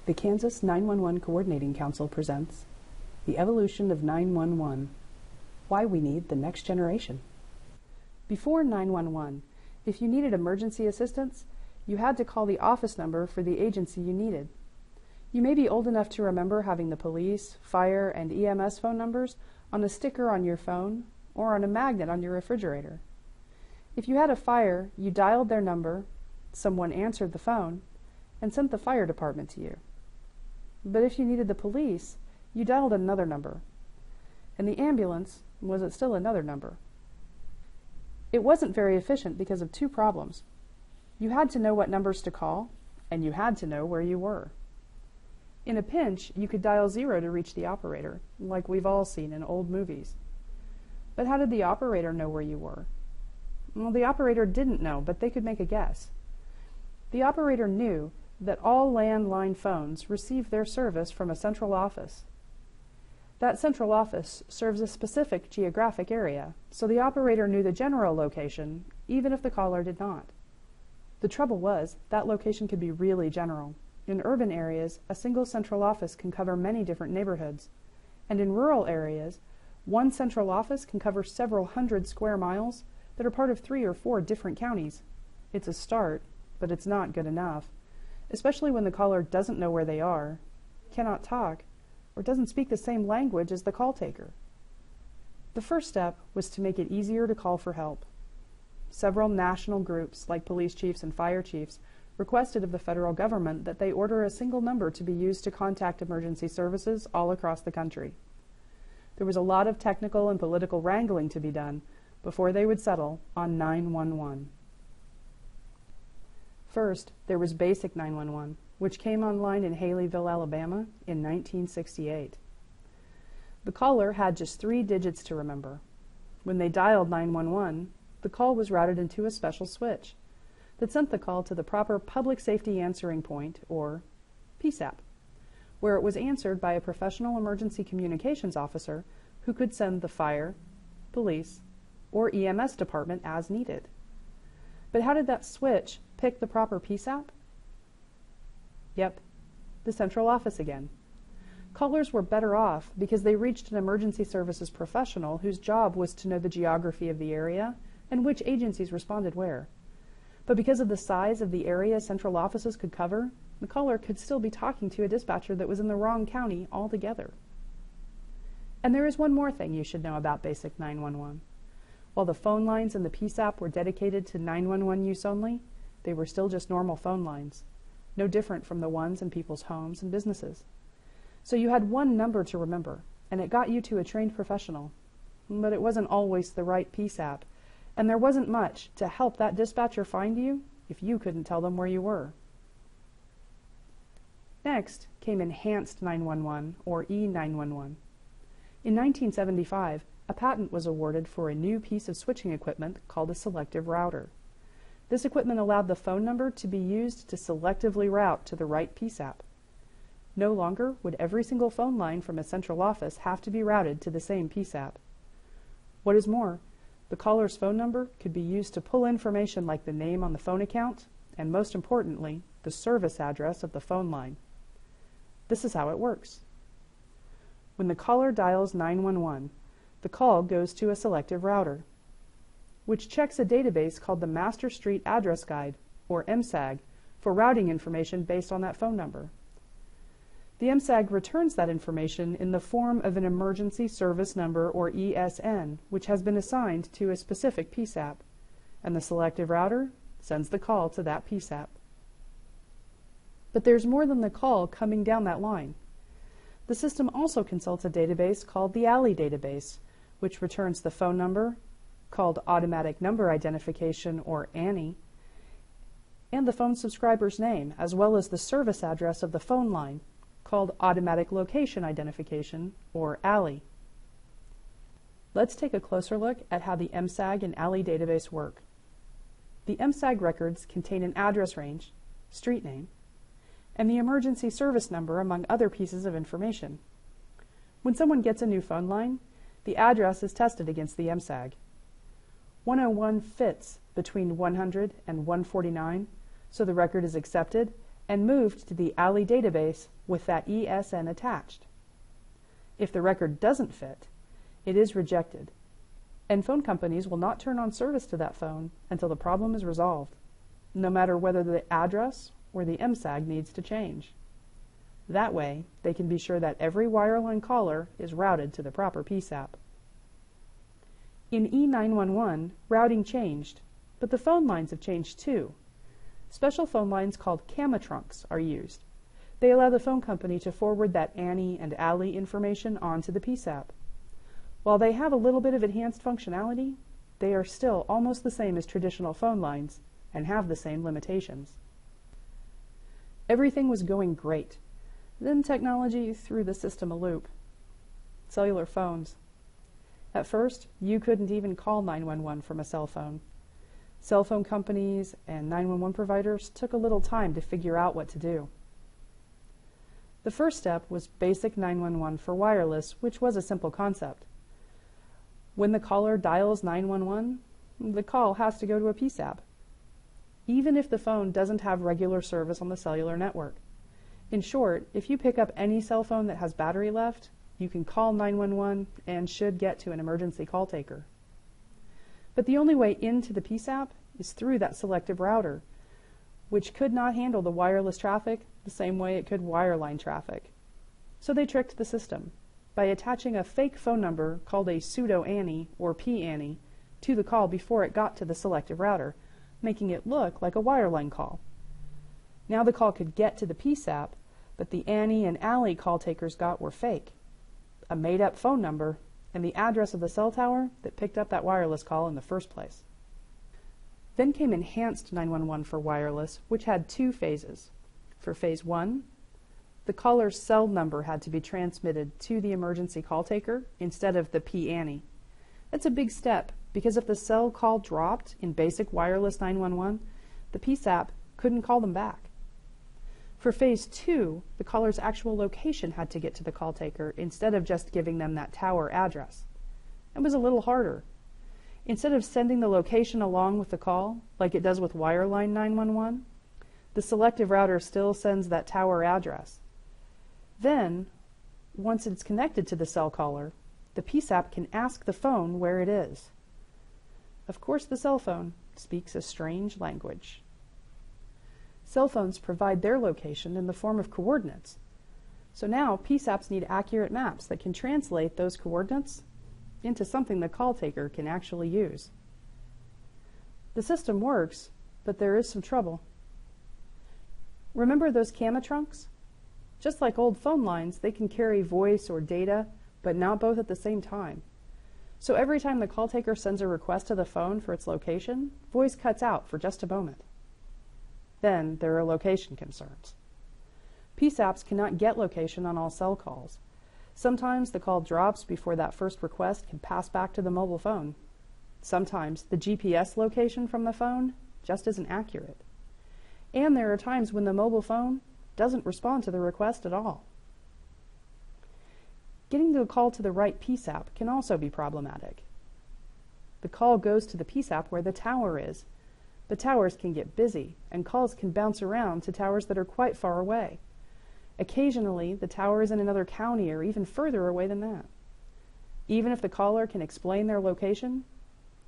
The Kansas 911 Coordinating Council presents The Evolution of 911, Why We Need the Next Generation. Before 911, if you needed emergency assistance, you had to call the office number for the agency you needed. You may be old enough to remember having the police, fire, and EMS phone numbers on a sticker on your phone or on a magnet on your refrigerator. If you had a fire, you dialed their number, someone answered the phone, and sent the fire department to you. But if you needed the police, you dialed another number. And the ambulance was still another number. It wasn't very efficient because of two problems. You had to know what numbers to call, and you had to know where you were. In a pinch, you could dial 0 to reach the operator, like we've all seen in old movies. But how did the operator know where you were? Well, the operator didn't know, but they could make a guess. The operator knew that all landline phones receive their service from a central office. That central office serves a specific geographic area, so the operator knew the general location, even if the caller did not. The trouble was, that location could be really general. In urban areas, a single central office can cover many different neighborhoods, and in rural areas, one central office can cover several hundred square miles that are part of 3 or 4 different counties. It's a start, but it's not good enough, especially when the caller doesn't know where they are, cannot talk, or doesn't speak the same language as the call taker. The first step was to make it easier to call for help. Several national groups, like police chiefs and fire chiefs, requested of the federal government that they order a single number to be used to contact emergency services all across the country. There was a lot of technical and political wrangling to be done before they would settle on 911. First, there was Basic 911, which came online in Haleyville, Alabama in 1968. The caller had just 3 digits to remember. When they dialed 911, the call was routed into a special switch that sent the call to the proper Public Safety Answering Point, or PSAP, where it was answered by a professional emergency communications officer who could send the fire, police, or EMS department as needed. But how did that switch pick the proper PSAP? Yep, the central office again. Callers were better off because they reached an emergency services professional whose job was to know the geography of the area and which agencies responded where. But because of the size of the area central offices could cover, the caller could still be talking to a dispatcher that was in the wrong county altogether. And there is one more thing you should know about Basic 911. While the phone lines in the PSAP were dedicated to 911 use only, they were still just normal phone lines, no different from the ones in people's homes and businesses. So you had one number to remember, and it got you to a trained professional. But it wasn't always the right PSAP, and there wasn't much to help that dispatcher find you if you couldn't tell them where you were. Next came Enhanced 911, or E911. In 1975, a patent was awarded for a new piece of switching equipment called a selective router. This equipment allowed the phone number to be used to selectively route to the right PSAP. No longer would every single phone line from a central office have to be routed to the same PSAP. What is more, the caller's phone number could be used to pull information like the name on the phone account, and most importantly, the service address of the phone line. This is how it works. When the caller dials 911, the call goes to a selective router, which checks a database called the Master Street Address Guide, or MSAG, for routing information based on that phone number. The MSAG returns that information in the form of an Emergency Service Number, or ESN, which has been assigned to a specific PSAP, and the selective router sends the call to that PSAP. But there's more than the call coming down that line. The system also consults a database called the ALI database, which returns the phone number, called Automatic Number Identification, or ANI, and the phone subscriber's name, as well as the service address of the phone line, called Automatic Location Identification, or ALI. Let's take a closer look at how the MSAG and ALI database work. The MSAG records contain an address range, street name, and the emergency service number, among other pieces of information. When someone gets a new phone line, the address is tested against the MSAG. 101 fits between 100 and 149, so the record is accepted, and moved to the ALI database with that ESN attached. If the record doesn't fit, it is rejected, and phone companies will not turn on service to that phone until the problem is resolved, no matter whether the address or the MSAG needs to change. That way, they can be sure that every wireline caller is routed to the proper PSAP. In E911, routing changed, but the phone lines have changed too. Special phone lines called CAMA-trunks are used. They allow the phone company to forward that ANI and ALI information onto the PSAP. While they have a little bit of enhanced functionality, they are still almost the same as traditional phone lines and have the same limitations. Everything was going great. Then technology threw the system a loop. Cellular phones. At first, you couldn't even call 911 from a cell phone. Cell phone companies and 911 providers took a little time to figure out what to do. The first step was basic 911 for wireless, which was a simple concept. When the caller dials 911, the call has to go to a PSAP, even if the phone doesn't have regular service on the cellular network. In short, if you pick up any cell phone that has battery left, you can call 911 and should get to an emergency call taker. But the only way into the PSAP is through that selective router, which could not handle the wireless traffic the same way it could wireline traffic. So they tricked the system by attaching a fake phone number called a pseudo-ANI or P-ANI to the call before it got to the selective router, making it look like a wireline call. Now the call could get to the PSAP, but the ANI and ALI call takers got were fake, a made-up phone number and the address of the cell tower that picked up that wireless call in the first place. Then came enhanced 911 for wireless, which had two phases. For phase 1, the caller's cell number had to be transmitted to the emergency call taker instead of the P-ANI. That's a big step because if the cell call dropped in basic wireless 911, the PSAP couldn't call them back. For phase 2, the caller's actual location had to get to the call taker instead of just giving them that tower address. It was a little harder. Instead of sending the location along with the call, like it does with wireline 911, the selective router still sends that tower address. Then, once it's connected to the cell caller, the PSAP can ask the phone where it is. Of course, the cell phone speaks a strange language. Cell phones provide their location in the form of coordinates. So now PSAPs need accurate maps that can translate those coordinates into something the call taker can actually use. The system works, but there is some trouble. Remember those CAMA-trunks? Just like old phone lines, they can carry voice or data, but not both at the same time. So every time the call taker sends a request to the phone for its location, voice cuts out for just a moment. Then there are location concerns. PSAPs cannot get location on all cell calls. Sometimes the call drops before that first request can pass back to the mobile phone. Sometimes the GPS location from the phone just isn't accurate. And there are times when the mobile phone doesn't respond to the request at all. Getting the call to the right PSAP can also be problematic. The call goes to the PSAP where the tower is. The towers can get busy, and calls can bounce around to towers that are quite far away. Occasionally, the tower is in another county or even further away than that. Even if the caller can explain their location,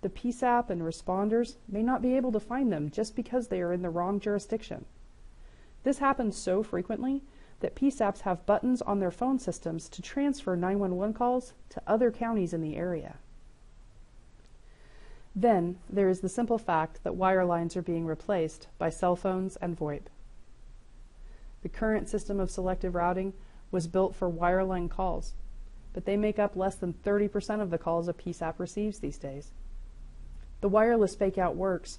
the PSAP and responders may not be able to find them just because they are in the wrong jurisdiction. This happens so frequently that PSAPs have buttons on their phone systems to transfer 911 calls to other counties in the area. Then there is the simple fact that wirelines are being replaced by cell phones and VoIP. The current system of selective routing was built for wireline calls, but they make up less than 30% of the calls a PSAP receives these days. The wireless fake-out works,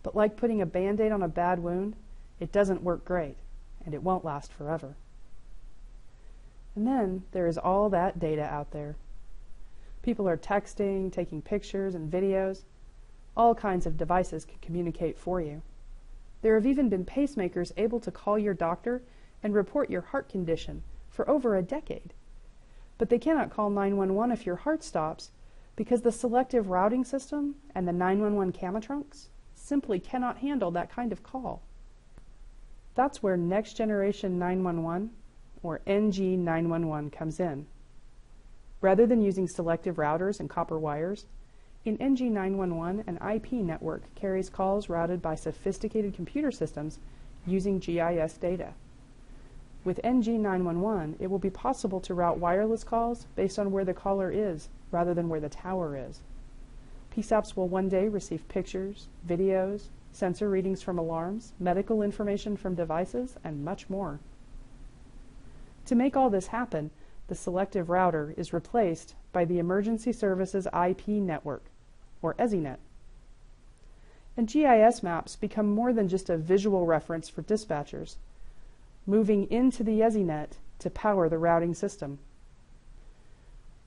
but like putting a Band-Aid on a bad wound, it doesn't work great, and it won't last forever. And then there is all that data out there. People are texting, taking pictures and videos. All kinds of devices can communicate for you. There have even been pacemakers able to call your doctor and report your heart condition for over a decade. But they cannot call 911 if your heart stops because the selective routing system and the 911 CAMA-trunks simply cannot handle that kind of call. That's where Next Generation 911, or NG911, comes in. Rather than using selective routers and copper wires, in NG911, an IP network carries calls routed by sophisticated computer systems using GIS data. With NG911, it will be possible to route wireless calls based on where the caller is rather than where the tower is. PSAPs will one day receive pictures, videos, sensor readings from alarms, medical information from devices, and much more. To make all this happen, the selective router is replaced by the Emergency Services IP Network, or EZINet. And GIS maps become more than just a visual reference for dispatchers, moving into the EZINet to power the routing system.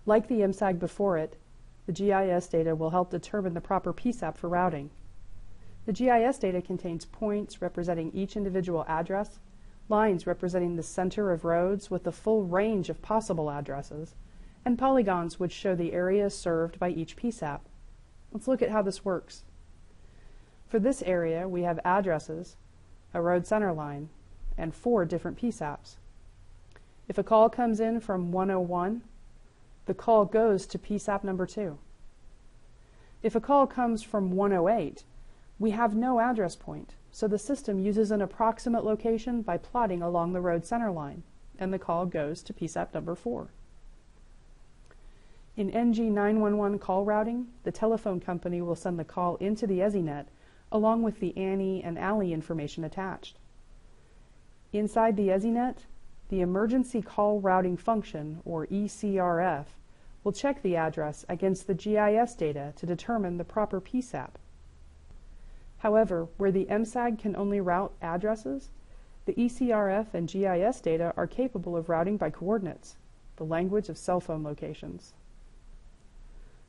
Like the MSAG before it, the GIS data will help determine the proper PSAP for routing. The GIS data contains points representing each individual address, lines representing the center of roads with the full range of possible addresses, and polygons which show the area served by each PSAP. Let's look at how this works. For this area, we have addresses, a road center line, and 4 different PSAPs. If a call comes in from 101, the call goes to PSAP number 2. If a call comes from 108, we have no address point, so the system uses an approximate location by plotting along the road center line, and the call goes to PSAP number 4. In NG911 call routing, the telephone company will send the call into the EZINet along with the ANI and ALI information attached. Inside the EZINet, the Emergency Call Routing Function, or ECRF, will check the address against the GIS data to determine the proper PSAP. However, where the MSAG can only route addresses, the ECRF and GIS data are capable of routing by coordinates, the language of cell phone locations.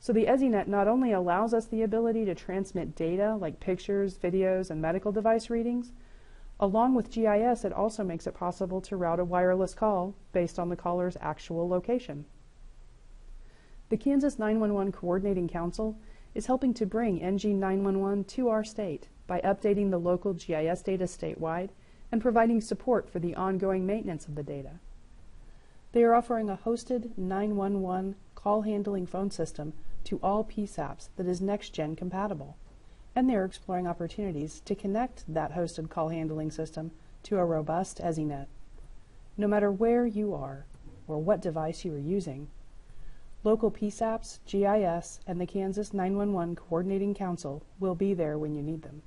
So the EZINet not only allows us the ability to transmit data like pictures, videos, and medical device readings, along with GIS, it also makes it possible to route a wireless call based on the caller's actual location. The Kansas 911 Coordinating Council is helping to bring NG911 to our state by updating the local GIS data statewide and providing support for the ongoing maintenance of the data. They are offering a hosted 911 call handling phone system to all PSAPs that is next-gen compatible, and they are exploring opportunities to connect that hosted call handling system to a robust EZINet. No matter where you are or what device you are using, local PSAPs, GIS, and the Kansas 911 Coordinating Council will be there when you need them.